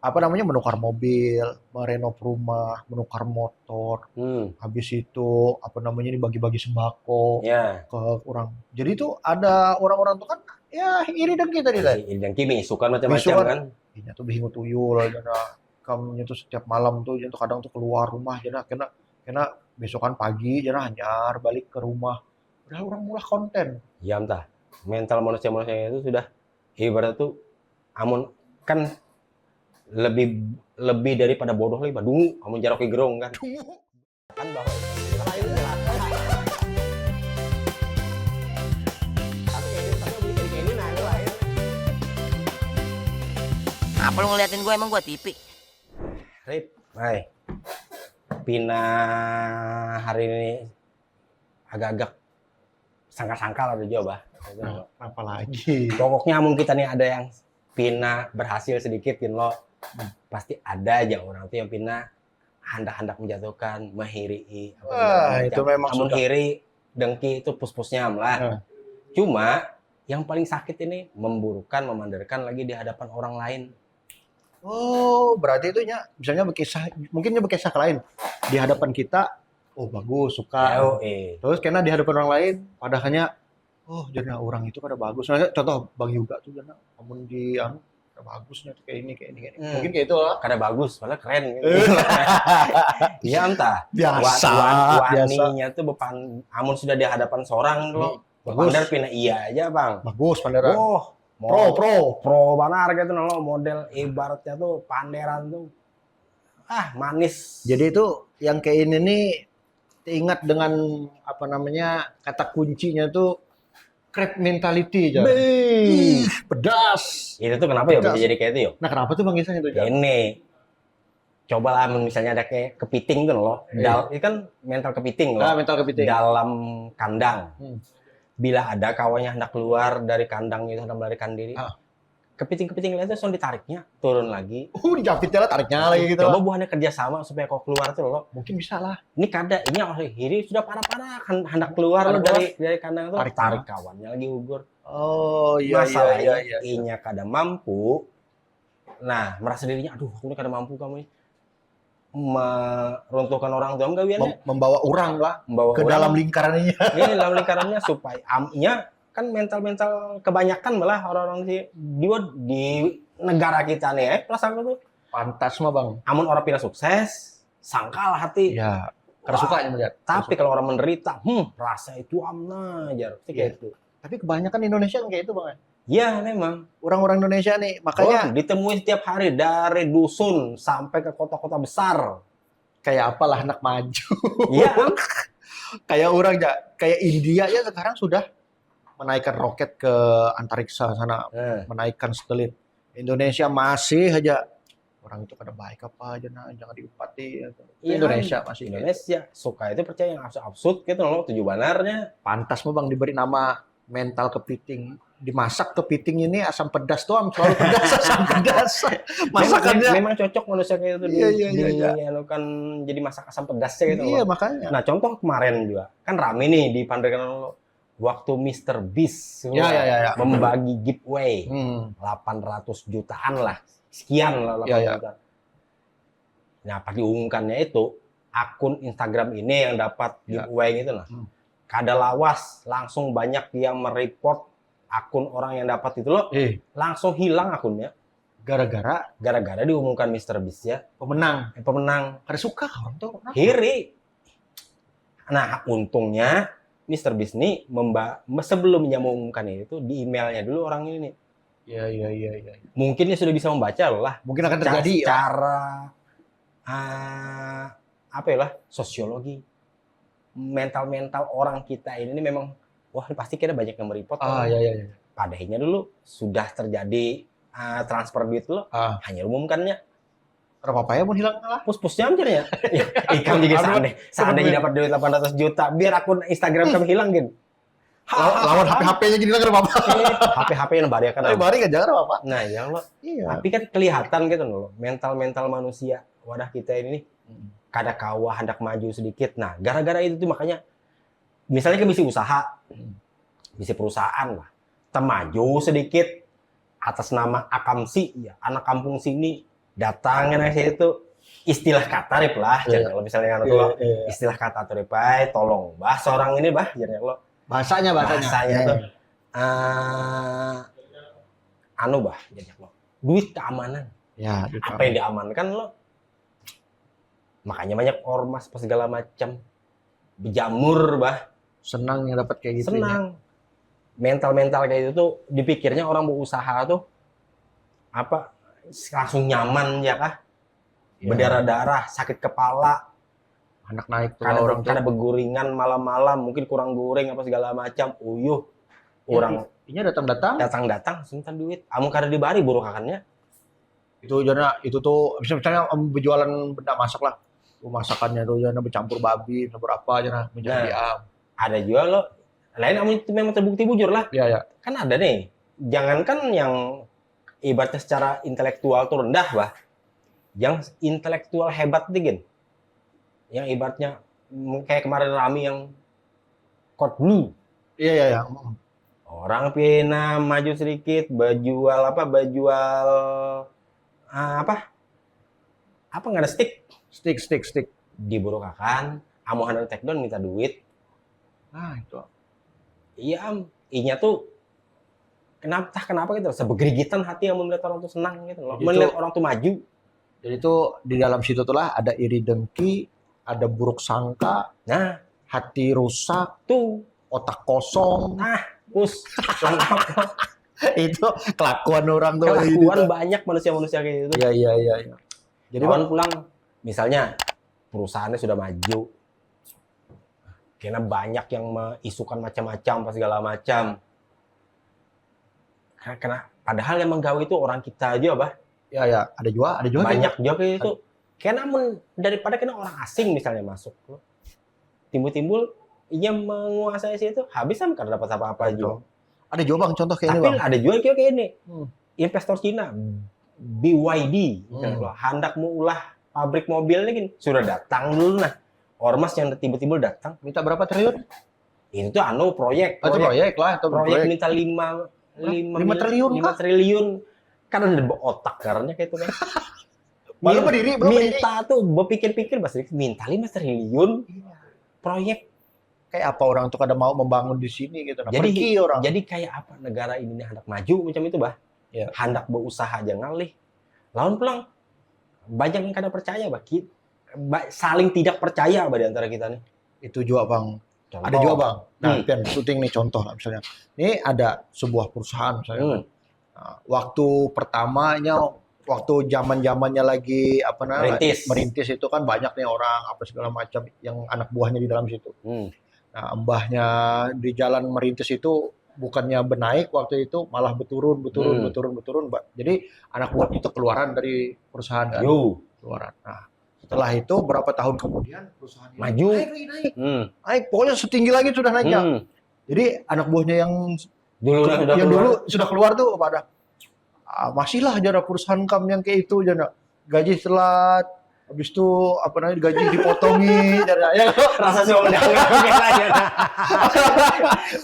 apa namanya, menukar mobil, merenov rumah, menukar motor, habis itu apa namanya ini bagi-bagi sembako Ya. ke orang. Jadi itu ada orang-orang tuh kan ya iri dengki tadi teh. Dan kimi suka Bisu macam-macam kan, kan. ini tuh bingung tuyul aja nah. Kamu tuh setiap malam tuh jadi kadang tuh keluar rumah jadi kena kena besokan pagi jadi hanyar balik ke rumah. Udah orang mulai konten. Ya entah. Mental manusia-manusia itu sudah ibarat tuh amun kan lebih lebih daripada bodoh lagi badungu amun jaroki gerong kan. Kan bahwa lain lah. Tapi ini nah itu lain. Apa lu ngeliatin gue, emang gue TV? Rip, hai. Pina hari ini agak-agak sangkal-sangkal ada jawab. Nah, apalagi. Pokoknya mungkin kita nih ada yang Pina berhasil sedikit lo pasti ada aja orang tuh yang Pina hendak-hendak menjatuhkan, menghiri. Wah, itu memang namun sudah. hiri, dengki itu pus-pusnya lah. Cuma yang paling sakit ini memburukan, memandarkan lagi di hadapan orang lain. Oh, berarti itu misalnya berkisah, mungkinnya berkisah ke lain. Di hadapan kita, oh bagus, suka. Terus karena di hadapan orang lain, padahalnya, oh jadi orang itu kada bagus. Nah, contoh Bang Yuga tuh jadi namun di kada bagusnya tuh kayak ini, kayak ini, kayak ini. Mungkin kayak itu lah. Kada bagus, malah keren gitu. Iya entah. Biasa. Waninya tuh bepan, amun sudah di hadapan seorang lo, pandar pina iya aja bang. Bagus pandaran. Oh, pro banar gitu lo model ibaratnya tuh panderan tuh. Manis. Jadi itu yang kayak ini nih ingat dengan apa namanya kata kuncinya tuh crab mentality aja. Pedas. Itu tuh kenapa ya bisa jadi kayak itu ya? Nah kenapa tuh Bang Isan itu? Ini cobalah misalnya ada kayak kepiting tuh loh. Ini kan mental kepiting loh. Mental kepiting. Dalam kandang. Bila ada kawannya hendak keluar dari kandang itu hendak melarikan diri. Kepiting-kepiting lain itu langsung ditariknya, turun lagi. Dijapitnya lah, tariknya lagi gitu. Coba buahnya kerjasama supaya kau keluar tuh loh. Mungkin bisa lah. Ini kada, ini orang kiri sudah parah-parah hendak keluar lo dari kandang tuh. Tarik kawannya lagi gugur. Oh iya. Masalahnya inya kada mampu. Nah, merasa dirinya, aduh aku ini kada mampu kamu ini. Meruntuhkan orang tua enggak wiannya. Membawa orang lah ke orang, dalam lingkarannya. Ini dalam lingkarannya supaya amnya kan mental kebanyakan malah orang-orang di negara kita nih perasaan tuh pantas mah bang. Amun orang pina sukses sangkal hati ya karena sukanya melihat. Tapi kalau orang menderita rasa itu amna aja kayak itu. Tapi kebanyakan Indonesia kan kayak itu bang. Ya memang orang-orang Indonesia nih makanya ditemui setiap hari dari dusun sampai ke kota-kota besar. Kayak apalah anak maju. Iya. Kayak orang ya kayak India ya sekarang sudah menaikkan roket ke antariksa sana, menaikkan satelit. Indonesia masih aja orang itu kada baik apa aja nah jangan diupati. Indonesia masih. Indonesia suka itu percaya yang absurd gitu loh tujuh banarnya. Pantas mah bang diberi nama mental kepiting. Dimasak kepiting ini asam pedas doang, selalu pedas asam pedas. Masakannya memang cocok manusia kayak itu. Iya. Kan jadi masak asam pedasnya gitu. Iya makanya. Nah contoh kemarin juga kan rame nih di Pandeglang waktu Mr. Beast membagi giveaway 800 jutaan lah sekian lah 800 jutaan. Nah pas diumumkannya itu akun Instagram ini yang dapat giveaway gitu lah kada lawas langsung banyak yang mereport akun orang yang dapat itu loh langsung hilang akunnya gara-gara diumumkan Mr. Beast ya pemenang kada suka orang tuh hiri. Nah untungnya Mr. Beast nih sebelumnya mengumumkan itu di emailnya dulu orang ini nih. Iya. Mungkin dia sudah bisa membaca loh lah. Mungkin akan terjadi cara apa ya lah sosiologi mental orang kita ini memang wah pasti kita banyak yang mereport. Iya. Padahal dulu sudah terjadi transfer duit lo hanya umumkannya. Apa ya mau hilang lah pus-pusnya aja ya. Ikan juga seandainya dapat duit 800 juta biar akun Instagram kami hilang gitu. Lawan HP-HP-nya gini lah apa? HP-HP yang bari kan. Bari kan jangan apa? Nah, ya Allah. Iya. Tapi kan kelihatan gitu loh, mental manusia wadah kita ini kada kawa hendak maju sedikit. Nah, gara-gara itu tuh makanya misalnya kan bisa usaha, bisa perusahaan lah. Temaju sedikit atas nama Akamsi ya, anak kampung sini datang kan itu istilah kata rip lah. Jadi kalau misalnya kan tuh istilah kata tuh ripai, tolong bah seorang ini bah jadi lo bahasanya tuh anu bah jadi lo duit keamanan. Ya, apa yang diamankan lo? Makanya banyak ormas pas segala macam berjamur bah. Senang yang dapat kayak gitu. Senang. Mental kayak itu tuh dipikirnya orang berusaha tuh apa langsung nyaman ya kah? Berdarah-darah, sakit kepala, anak naik tuh karena beguringan malam-malam, mungkin kurang goreng apa segala macam, uyuh. Orang ini datang sebentar duit. Amun kada dibari burukakannya. Itu tuh misalnya berjualan benda masak lah. Masakannya tuh jangan bercampur babi, berapa jangan menjadi ada juga lo lain amun itu memang terbukti bujur lah. Iya. Kan ada nih. Jangankan yang ibaratnya secara intelektual tuh rendah, bah. Yang intelektual hebat dingin. Yang ibaratnya kayak kemarin Rami yang Code Blue. Iya. Orang pina maju sedikit, bajual nggak ada stick diburukakan, amuhan take down minta duit. Nah itu iya inya tuh kenapa gitu sebegerigitan hati yang melihat orang tuh senang gitu loh, melihat orang tuh maju. Jadi tuh di dalam situ tuh lah ada iri dengki, ada buruk sangka, hati rusak tuh, otak kosong, itu kelakuan orang tuh. Kelakuan banyak manusia kayak gitu. Iya. Jadi pulang misalnya perusahaannya sudah maju, karena banyak yang mengisukan macam-macam pas segala macam. Karena padahal yang menggawe itu orang kita aja, bah. Ya, ada juga banyak juga kayak itu. Karena daripada kena orang asing misalnya masuk, timbul ia menguasai situ, habis kan kada dapat apa-apa juga. Ada juga bang contoh kayak ini bang. Tapi ada juga kayak ini. Investor Cina, BYD, hendak mau ulah pabrik mobil nih, sudah datang dulu nah. Ormas yang tiba-tiba datang, minta berapa triliun? Itu tuh proyek lah, proyek minta 5 triliun. Karena ada otak karena kayak itu kan. Baru berdiri. Minta tuh berpikir-pikir minta 5 triliun proyek. Kayak apa orang tuh kada mau membangun di sini gitu. Jadi kayak apa negara ini hendak maju macam itu bah. Ya. Hendak berusaha aja ngalih. Lawan pulang banyak yang kada percaya bah. Saling tidak percaya bah di antara kita nih. Itu juga bang. Contoh. Ada juga bang. Nah, pian syuting nih contoh lah misalnya. Ini ada sebuah perusahaan misalnya. Nah, waktu zamannya lagi merintis itu kan banyak nih orang apa segala macam yang anak buahnya di dalam situ. Nah, mbahnya di jalan merintis itu bukannya benaik waktu itu malah berturun. Jadi anak buah itu keluaran dari perusahaan kan. Keluaran. Nah, setelah itu berapa tahun kemudian perusahaan maju naik pokoknya setinggi lagi sudah naiknya. Jadi anak buahnya yang dulu sudah keluar tuh pada masihlah aja perusahaan kamu yang kayak itu aja gaji telat. Habis itu gaji dipotongi ya rasa sombong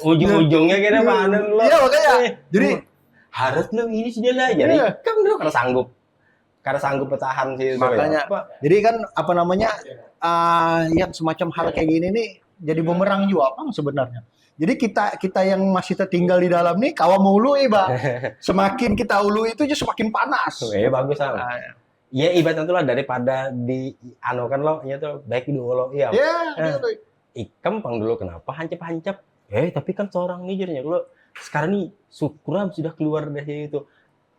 ujung-ujungnya kira mana lo. Iya makanya. Jadi harus lo ini sudah lah jadi kamu dulu karena sanggup bertahan sih makanya. Jadi kan yang semacam hal kayak gini nih jadi bumerang juga bang sebenarnya. Jadi kita yang masih tertinggal di dalam nih kawam ulu bang. Semakin kita ulu itu aja semakin panas. Bagus lah. Ya ibaratnya itulah daripada di kan lo ya tuh baik dulu lo iya. Ikam pang dulu kenapa hancap. Tapi kan seorang nijirnya lo sekarang nih syukuran sudah keluar dari itu.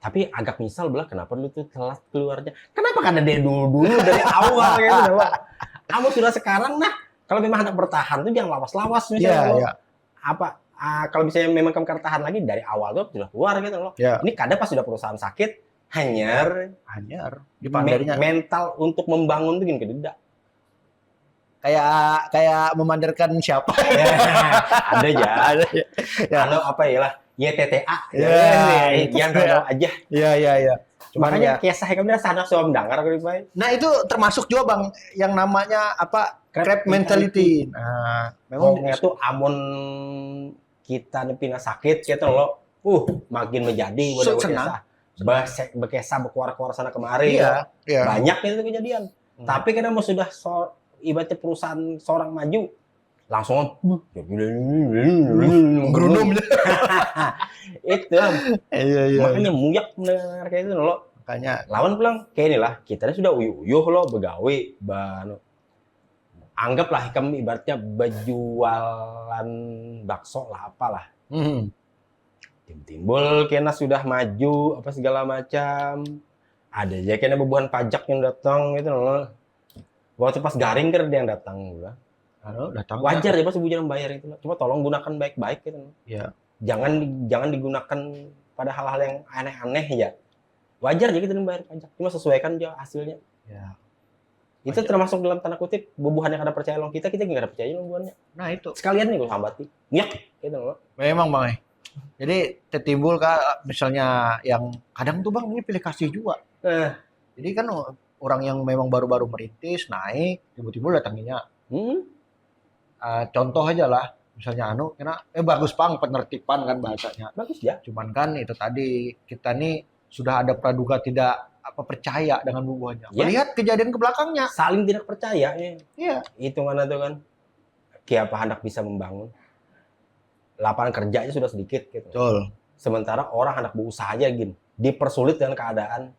Tapi agak misal belah kenapa lu tuh telat keluarnya. Kenapa kan ada dulu dari awal gitu Pak. Kamu sudah sekarang kalau memang hendak bertahan tuh jangan lawas-lawas misalnya. Kalau misalnya memang kamu bertahan lagi dari awal tuh sudah keluar gitu loh. Ini kadang pas sudah perusahaan sakit hanyar mental untuk membangun tuh gini tidak kayak memandarkan siapa ada ya YTTA yang tahu aja makanya kisah kami sana soal mendengar nah itu termasuk juga bang yang namanya crab mentality. Nah memang itu amun kita nepina sakit gitu loh makin menjadi bekesa berkuar-kuar sana kemari. Iya, iya. Banyak itu kejadian. Tapi karena mau sudah ibaratnya perusahaan seorang maju, langsung gerunum. Itu. Iya. Makanya muyak mendengar kayak itu loh. Makanya Lawan pulang kayak inilah, kita ini sudah uyuh-uyuh loh begawe, anggaplah Hikam ibaratnya berjualan bakso lah apalah. Timbul kena sudah maju apa segala macam. Ada aja kena bebuhan pajak yang datang gitu loh. Waktu pas garing kan dia yang datang gua. datang. Wajar ya pas ibu jangan bayar itu. Cuma tolong gunakan baik-baik gitu. Iya. Jangan digunakan pada hal-hal yang aneh-aneh ya. Wajar aja kita bayar pajak. Cuma sesuaikan aja hasilnya. Ya. Itu termasuk dalam tanda kutip bubuhan yang kada percaya long kita nggak ada percaya long bubuhannya. Nah itu. Sekalian nih gue hambati. Nyak gitu loh. Memang Bang. Jadi tertimbul misalnya yang kadang tuh Bang ini pilih kasih juga. Jadi kan orang yang memang baru-baru merintis naik tiba-tiba datanginya. Contoh aja lah, misalnya kena bagus Bang penertiban kan bahasanya. Bagus ya. Cuman kan itu tadi kita nih sudah ada praduga tidak percaya dengan bubuhannya. Ya. Melihat kejadian ke belakangnya. Saling tidak percaya. Iya. Hitungan itu kan. Kayak apa hendak bisa membangun. Lapangan kerjanya sudah sedikit gitu. Betul. Sementara orang hendak berusaha aja gini. Dipersulit dengan keadaan.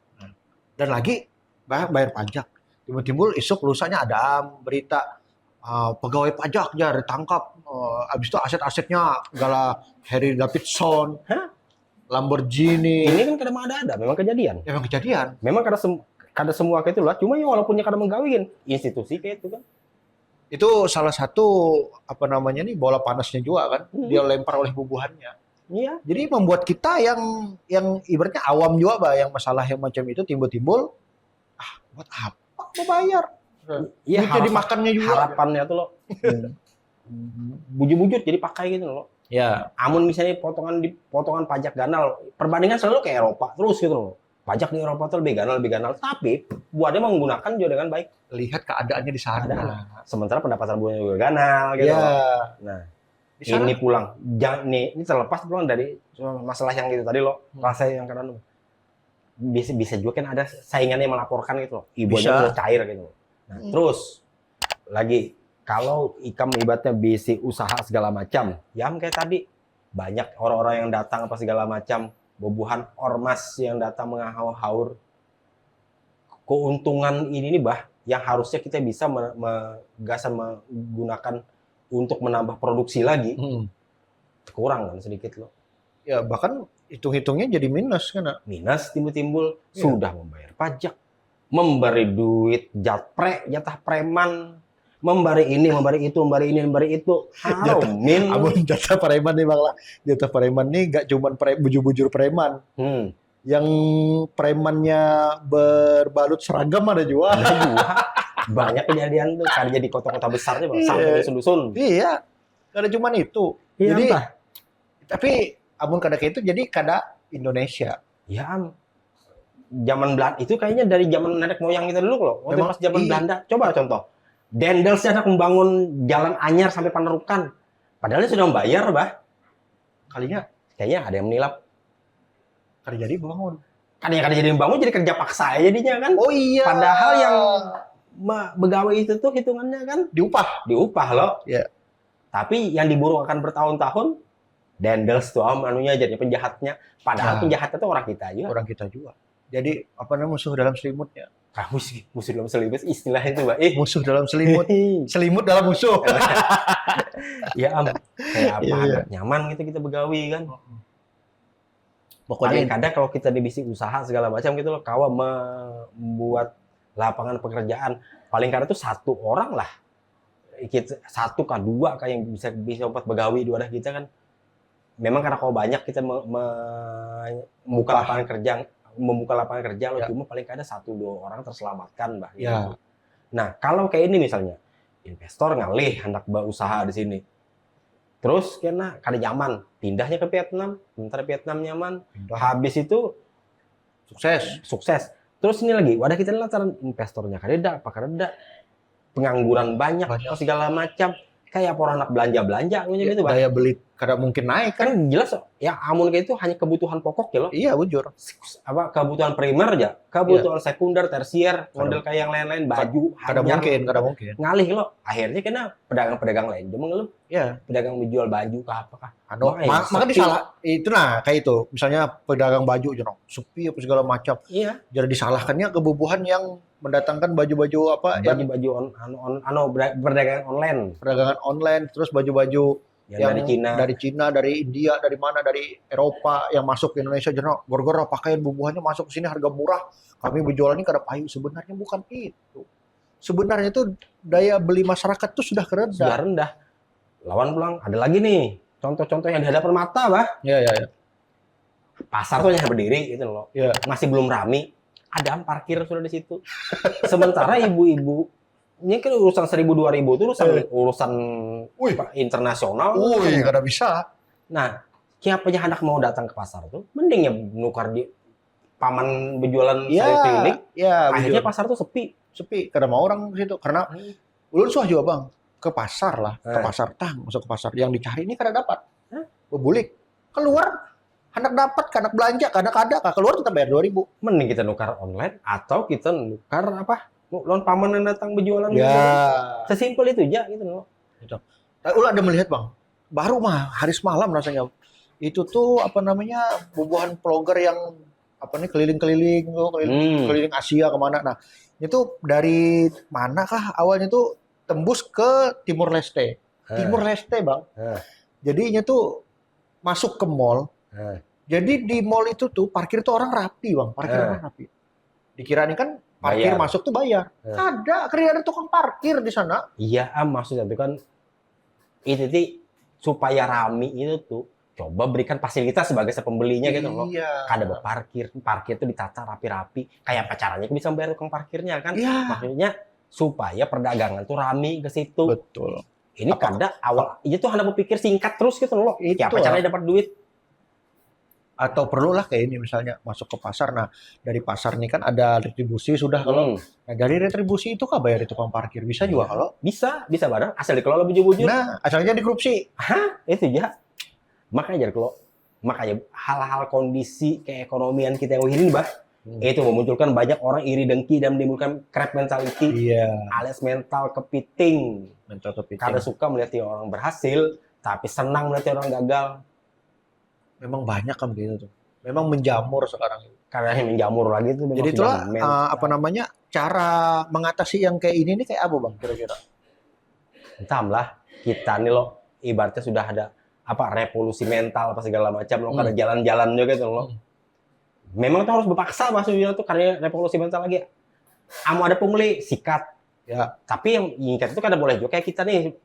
Dan lagi bayar pajak. Tiba-tiba isuk lusanya ada berita pegawai pajak ya ditangkap. Habis itu aset-asetnya segala Harley Davidson, Lamborghini. Ini kan kadang ada, memang kejadian. Memang kejadian. Memang kada semua kayak itu lah. Cuma ya walaupun kada menggawin institusi kayak itu kan. Itu salah satu bola panasnya juga kan. Dia lempar oleh bubuhannya. Iya. Jadi membuat kita yang ibaratnya awam juga bah, yang masalah yang macam itu timbul-timbul buat apa mau bayar? Iya, jadi makannya juga. Harapannya tuh loh. Bujur-bujur jadi pakai gitu loh. Ya. Amun misalnya potongan pajak ganal, perbandingan selalu ke Eropa terus gitu loh. Pajak di Eropa tuh lebih ganal. Tapi buatnya menggunakan juga dengan baik. Lihat keadaannya di sana. Sementara pendapatan buahnya juga ganal gitu. Ya. Nah, ini pulang. Ini terlepas pulang dari masalah yang itu tadi loh. Rasa yang kadang bisa juga kan ada saingannya yang melaporkan gitu loh. Ibunya udah cair gitu loh. Nah, terus lagi kalau Ikam ibaratnya bisi usaha segala macam, ya kayak tadi banyak orang-orang yang datang apa segala macam, bobuhan ormas yang datang menghaur-haur. Keuntungan ini nih bah, yang harusnya kita bisa menggunakan untuk menambah produksi lagi, kurang kan sedikit loh. Ya bahkan hitung-hitungnya jadi minus kan? Minus timbul-timbul, sudah membayar pajak, memberi duit jatah preman, memberi ini, memberi itu. Amun jatah preman nih Bang lah. Jatah preman nih gak cuman bujur-bujur preman. Yang premannya berbalut seragam ada juga. Banyak kejadian tuh, kan jadi kota-kota besarnya Bang, sampai dusun-dusun. Iya. Kada cuman itu. Iya, jadi tapi amun kada kayak itu jadi kada Indonesia. Ya, zaman Belanda itu kayaknya dari zaman nenek moyang kita dulu loh. Waktu pas zaman Belanda, coba contoh. Dendels hendak membangun jalan anyar sampai Panerukan. Padahal dia sudah membayar, bah. Kalinya kayaknya ada yang menilap. Kada jadi bangun. Kada jadi membangun, jadi kerja paksa jadinya kan. Oh iya. Padahal yang begawe itu tuh hitungannya kan diupah loh. Iya. Tapi yang diburu akan bertahun-tahun, Dendels tuh anunya jadi penjahatnya. Padahal penjahatnya tuh orang kita juga. Orang kita juga. Jadi musuh dalam selimutnya. Musuh dalam selimut istilah itu, Mbak. Musuh dalam selimut. Selimut dalam musuh. Ya kayak apa nyaman gitu kita begawi kan. Pokoknya kadang kalau kita di bisnis usaha segala macam gitu loh, kawa membuat lapangan pekerjaan paling kadang tuh satu orang lah. Satu kah dua kah yang bisa buat begawi di wadah kita kan. Memang karena kalau banyak kita membuka lapangan kerja loh, cuma paling kadang 1-2 orang terselamatkan bah. Gitu. Ya. Nah kalau kayak ini misalnya investor ngalih hendak berusaha di sini, terus karena kada nyaman pindahnya ke Vietnam, sementara Vietnam nyaman, habis itu sukses. Terus ini lagi wadah kita lantaran investornya kada pengangguran banyak. Segala macam. Kayak orang anak belanja gitu, daya beli kada mungkin naik kan. Kan jelas ya amun kayak itu hanya kebutuhan pokok ya loh. Iya, bujur. Apa kebutuhan primer aja, kebutuhan sekunder, tersier, model kayak yang lain-lain, baju, kada mungkin. Ngalih lo. Akhirnya kena pedagang-pedagang lain cuma lo. Iya. Pedagang menjual baju ke apa kah? Maka disalah itu kayak itu. Misalnya pedagang baju sepi apa segala macam. Iya. Jadi disalahkannya kebubuhan yang mendatangkan baju-baju apa baju-baju perdagangan online. Perdagangan online, terus baju-baju yang dari Cina, dari India, dari mana, dari Eropa yang masuk ke Indonesia, gara-gara pakaian bubuhannya masuk ke sini harga murah, kami berjualannya kada payu. Sebenarnya bukan itu. Sebenarnya itu daya beli masyarakat tuh sudah rendah. Lawan pulang, ada lagi nih contoh-contoh yang di hadapan mata, bah. Iya. Pasar tuh hanya berdiri gitu loh. Ya. Masih belum rame, ada parkir sudah di situ. Sementara ibu-ibu ini kan urusan 1.000-2.000 itu urusan internasional. Kada bisa. Nah, siapa yang hendak mau datang ke pasar tuh, mending ya nukar di paman berjualan sayur keliling. Iya, akhirnya pasar tuh sepi. Kada mau orang ke situ karena ulun suah juga bang ke pasar lah, ke pasar masuk ke pasar. Yang dicari ini kada dapat. Bebulik keluar hendak dapat, hendak belanja, kada keluar kita bayar 2.000. Mending kita nukar online atau kita nukar apa? Lawan paman yang datang berjualan. Ya. Sesimpel itu aja gitu loh. Gitu. Ulah ada melihat bang, baru hari semalam rasanya itu tuh bubuhan vlogger yang keliling-keliling Asia kemana. Nah itu dari manakah awalnya tuh tembus ke Timur Leste. Timur Leste bang. Jadinya tuh masuk ke mall. Jadi di mall itu tuh parkir tuh orang rapi bang, orang rapi. Dikira ini kan parkir bayar. Masuk tuh bayar. Ada tukang parkir di sana. Iya, maksudnya itu kan itu supaya rame itu tuh coba berikan fasilitas sebagai pembelinya gitu loh. Kada berparkir, parkir itu ditata rapi-rapi. Kayak pacarannya bisa bayar tukang parkirnya kan. Maksudnya supaya perdagangan tuh rame ke situ. Betul. Ini kada awal itu hanya berpikir singkat terus gitu loh. Siapa caranya dapat duit? Atau perlulah kayak ini misalnya masuk ke pasar. Nah dari pasar ini kan ada retribusi sudah kalau. Nah dari retribusi itu kah bayar tukang parkir bisa juga kalau? Bisa barang asal dikelola bujur-bujur. Nah asalnya dikorupsi. Itu ya. Makanya hal-hal kondisi keekonomian kita yang ini bah itu memunculkan banyak orang iri dengki dan menimbulkan crab mentality. Alias mental kepiting. Karena suka melihat orang berhasil tapi senang melihat orang gagal. Memang banyak kan begitu tuh. Memang menjamur sekarang. Karena yang menjamur lagi itu. Jadi itulah cara mengatasi yang kayak ini nih kayak apa bang kira-kira? Entahlah kita nih loh ibaratnya sudah ada revolusi mental apa segala macam loh ada jalan-jalan juga gitu loh. Memang tuh harus berpaksa maksudnya tuh karena revolusi mental lagi. Ada pungli sikat. Ya, tapi yang ingat itu kan boleh juga kayak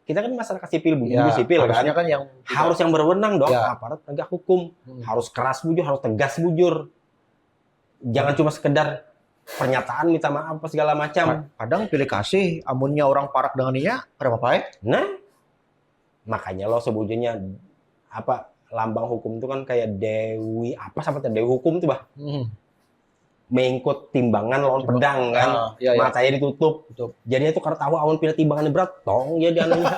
kita kan masyarakat sipil sipil kan yang harus yang berwenang dong aparat penegak hukum harus keras bujur harus tegas bujur jangan cuma sekedar pernyataan minta maaf apa segala macam kadang pilih kasih amunnya orang parak dengan dia apa ya nah makanya lo sebujurnya lambang hukum itu kan kayak dewi Dewi hukum tuh bah mengikut timbangan lawan pedang kan matanya ditutup. Jadi itu karena tahu awan pilih timbangannya berat tong ya dianunya.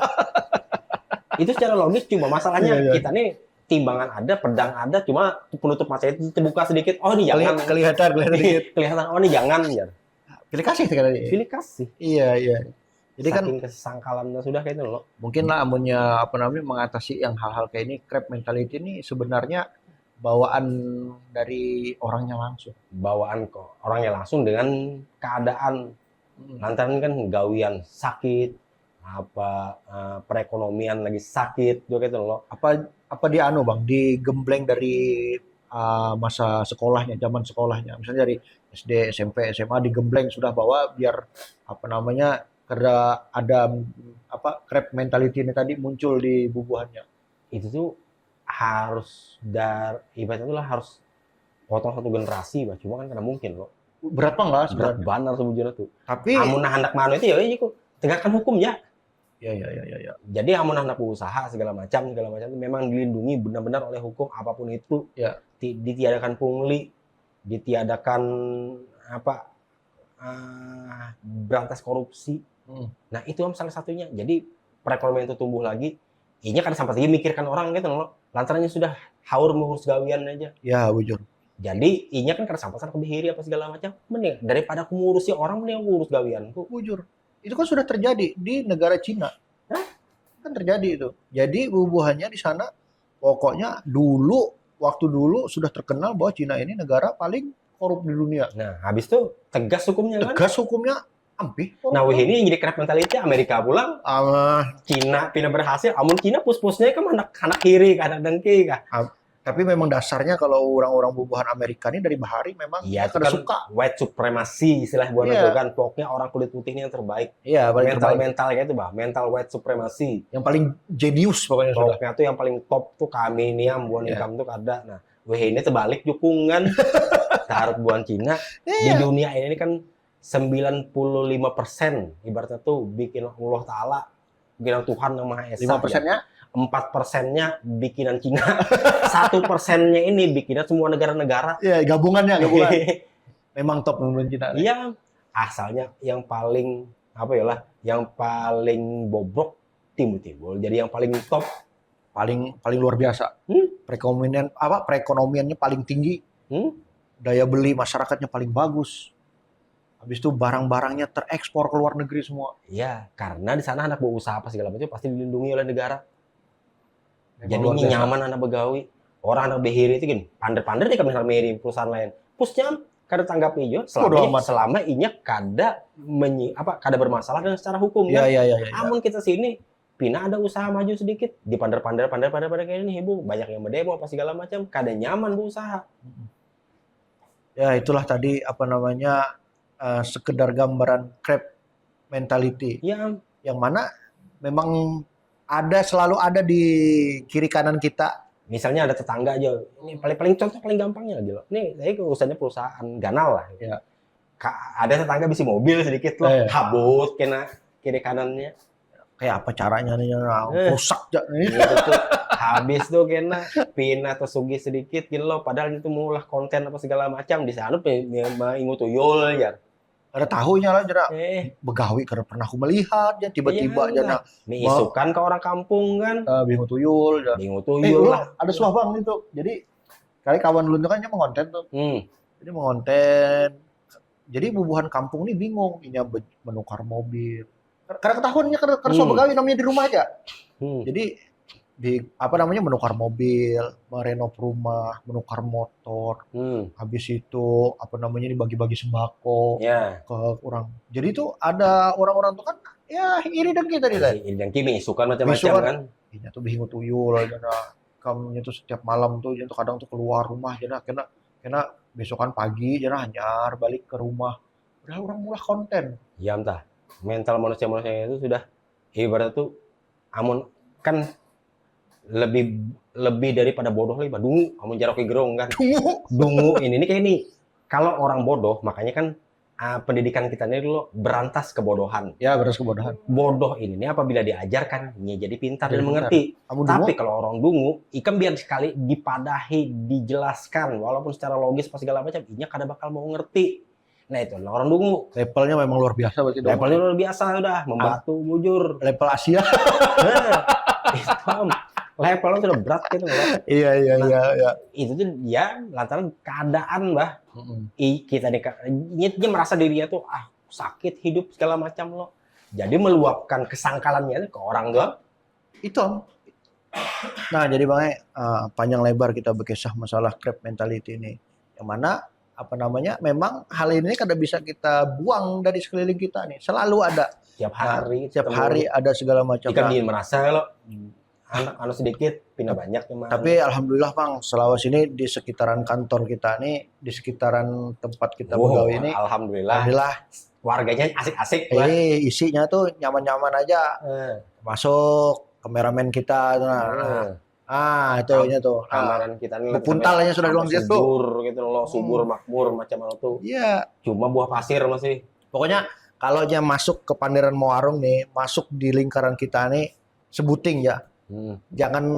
Itu secara logis cuma masalahnya kita nih timbangan ada pedang ada cuma penutup mata itu terbuka sedikit ini jangan kelihatan ini jangan ya. Pilih kasih sekali. Pilih kasih. Iya. Jadi saking kesangkalannya sudah kayak itu loh. Mungkin lah amunnya mengatasi yang hal-hal kayak ini crab mentality ini sebenarnya bawaan dari orangnya langsung. Bawaan kok orangnya langsung dengan keadaan lantaran kan gawian sakit, perekonomian lagi sakit juga gitu loh. Apa dia bang digembleng dari masa sekolahnya, zaman sekolahnya. Misalnya dari SD, SMP, SMA digembleng sudah bawa biar karena ada crab mentality ini tadi muncul di bubuhannya. Itu tuh harus ibaratnya harus potong satu generasi bah cuma kan karena mungkin loh berat banget berat banar sebujurnya tuh tapi amun hendak manu itu kok tegakkan hukum ya jadi amun hendak usaha segala macam itu memang dilindungi benar-benar oleh hukum apapun itu ditiadakan pungli ditiadakan berantas korupsi nah itu salah satunya jadi perekonomian itu tumbuh lagi Inya kan sampai lagi mikirkan orang gitu loh. Lantarannya sudah haur mengurus gawian aja. Ya, bujur. Jadi inya kan karena sampasan kebihiri apa segala macam. Mending daripada aku ngurusi orang, mending aku urus gawianku. Bujur. Itu kan sudah terjadi di negara Cina. Hah? Kan terjadi itu. Jadi bubuhannya di sana pokoknya waktu dulu sudah terkenal bahwa Cina ini negara paling korup di dunia. Nah, habis itu tegas hukumnya kan? Tegas hukumnya ampih. Nah, ini yang jadi crab mentality Amerika pulang. Cina pindah berhasil. Amun Cina pus-pusnya kan anak kiri, anak dengki kah. Tapi memang dasarnya kalau orang-orang bubuhan Amerika ini dari bahari memang iya, kan suka white supremacy istilah buat itu kan. Pokoknya orang kulit putih ini yang terbaik. Iya, mental gitu, Bah. Mental white supremacy. Yang paling jenius pokoknya sudah. Pokoknya tuh yang paling top tuh kami nih yang buan income tuh ada. Nah, ini terbalik dukungan taruh buan Cina di dunia ini kan 95% ibaratnya tuh bikin Allah Ta'ala, bikinan Tuhan yang Maha Esa. 5%-nya? 4%-nya bikinan Cina. 1%-nya ini bikinan semua negara-negara. Iya, gabungan. Memang top menurut Cina. Iya, asalnya yang paling yang paling bobrok timbul. Jadi yang paling top, paling luar biasa. Perekonomiannya paling tinggi. Daya beli masyarakatnya paling bagus. Habis itu barang-barangnya terekspor ke luar negeri semua. Iya, karena di sana anak berusaha apa segala macam pasti dilindungi oleh negara. Jadi nyaman anak begawi. Orang anak behiri itu gini, pander-pander dia misalnya mehiri perusahaan lain. Pusnya kada tanggap ijo selama inya kada bermasalah dengan secara hukum kan. Amun kita sini Pina ada usaha maju sedikit di pander-pander kayak ini ibu banyak yang berdemo apa segala macam kada nyaman berusaha. Ya itulah tadi sekedar gambaran crab mentality. Ya. Yang mana memang selalu ada di kiri kanan kita. Misalnya ada tetangga aja. Ini paling contoh paling gampangnya lagi loh. Nih, saya urusannya perusahaan ganal lah. Ya. Ada tetangga bisi mobil sedikit loh, habut kena kiri kanannya. Kayak apa caranya nih rusak aja nih. Gitu tuh. Habis tuh kena pina atau sugi sedikit gitu loh. Padahal itu mulah konten apa segala macam di sana ingu tuyul ya. Ada tahunya lah jana begawi karena pernah aku melihat ya tiba-tiba jana isukan ke orang kampung kan bingung tuyul lah ada suah bang itu jadi kali kawan dulu kan dia mengonten tuh jadi mengonten jadi bubuhan kampung ini bingung ini menukar mobil karena ketahuannya karena suah begawi namanya di rumah aja jadi menukar mobil, merenov rumah, menukar motor, habis itu dibagi-bagi sembako ke orang. Jadi itu ada orang-orang tuh kan ya iri dengki tadi lah. Iri dengki isukan macam-macam kan. Ini tuh bingung tuyul aja kamu tuh setiap malam tuh kadang tuh keluar rumah jana kena besokan pagi jana hanyar balik ke rumah. Udah orang mulai konten. Ya entah. Mental manusia-manusia itu sudah ibarat tuh amun kan lebih daripada bodoh lah, dungu, kamu jarak ke gerong kan. Dungu ini kayak ini. Kalau orang bodoh, makanya kan pendidikan kita ini dulu berantas kebodohan. Ya, berantas kebodohan. Bodoh ini apabila diajarkan, jadi pintar dan mengerti. Tapi kalau orang dungu, ikan biar sekali dipadahi, dijelaskan, walaupun secara logis pas segala macam, inya kada bakal mau ngerti. Nah itu orang dungu. Levelnya memang luar biasa berarti. Levelnya luar biasa udah, membatu bujur. Level Asia. Levelnya sudah berat gitu loh. Iya. Itu tuh ya lantaran keadaan, Bah. Kita dia merasa dirinya tuh sakit hidup segala macam loh. Jadi meluapkan kesangkalannya ke orang doang. Itu. Nah, jadi Bang panjang lebar kita berkisah masalah crab mentality ini. Yang mana memang hal ini kada bisa kita buang dari sekeliling kita nih. Selalu ada. Tiap hari ada segala macam. Ikan dia merasa loh. Anak sedikit, pindah banyak memang. Tapi alhamdulillah Bang, Sulawesi ini di sekitaran kantor kita nih, di sekitaran tempat kita begawi ini. Alhamdulillah. Warganya asik-asik. Isinya tuh nyaman-nyaman aja. Masuk kameramen kita. Itu tuh. Kamaran kita nih. Puntalnya sudah ruang situ. Subur makmur macam itu. Iya. Cuma buah pasir masih. Pokoknya kalau dia masuk ke Panderan Muarung nih, masuk di lingkaran kita nih, sebuting ya. Jangan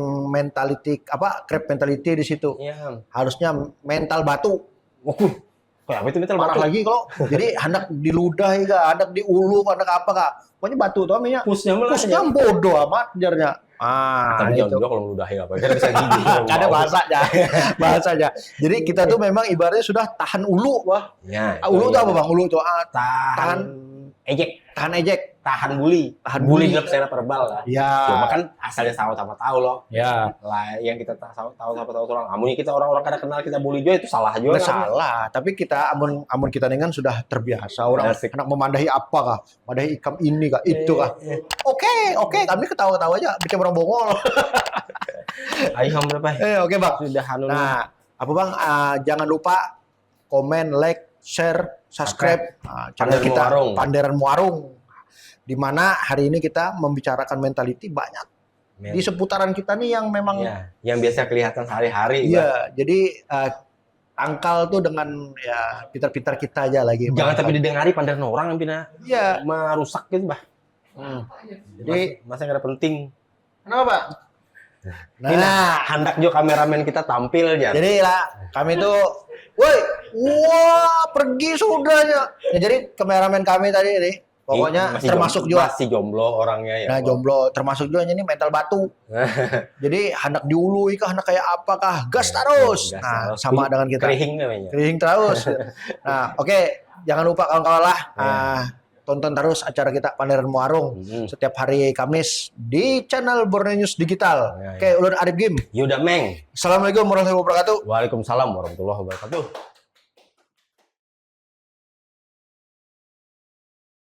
crab mentality di situ. Iya. Harusnya mental batu. Kenapa itu mental batu? Lagi kalau jadi hendak diludah ya, hendak diulu, hendak apa kak. Pokoknya batu tuh namanya. Pusnya bodoh amat jarnya. Tapi jangan juga kalau meludahi apa kan bisa gigi. Ada bahasanya. Jadi kita tuh memang ibaratnya sudah tahan ulu, wah. Ya, Ulu tuh apa bang? Ulu tuh tahan ejek. Tahan ejek. Tahan bully. Tahan bully bully. dalam secara verbal lah. Ya. Cuma kan asalnya sama-sama tahu loh. Ya. Lah yang kita tahu sama-tahu orang. Amunnya kita orang-orang kada kenal kita bully juga itu salah juga. Nggak salah, tapi kita amun kita dengan sudah terbiasa orang anak memandahi apa kah? Memandahi ikam ini kah? Itu kah? Oke, kami ketawa-tawa aja bikin orang bongol. Ayo berapa? Oke, Bang. Sudah Nah, apa Bang? Jangan lupa komen, like, share, subscribe channel kita Panderan Muarung. Di mana hari ini kita membicarakan mentality banyak di seputaran kita nih yang memang yang biasa kelihatan sehari-hari. Iya, jadi tangkal tuh dengan ya pintar-pintar kita aja lagi. Jangan tapi didengari pandangan orang yang pina merusak gitu, Bah. Jadi masa nggak ada penting. Kenapa, Pak? Nah, hendak juga kameramen kita tampil aja. Jadi lah kami tuh, wah pergi sudahnya. Ya, jadi kameramen kami tadi ini pokoknya termasuk juga masih jomblo orangnya ya. Nah, jomblo termasuk juga ini mental batu. Jadi hendak diului kah, hendak kayak apakah gas terus. Nah, sama dengan kita. Kerihing namanya. Kerihing terus. Nah, oke, jangan lupa kawan-kawan lah. Tonton terus acara kita Panderan Muarung setiap hari Kamis di channel Borneo News Digital. Oke, ulun Arif Gim. Yuda Meng. Assalamualaikum warahmatullahi wabarakatuh. Waalaikumsalam warahmatullahi wabarakatuh.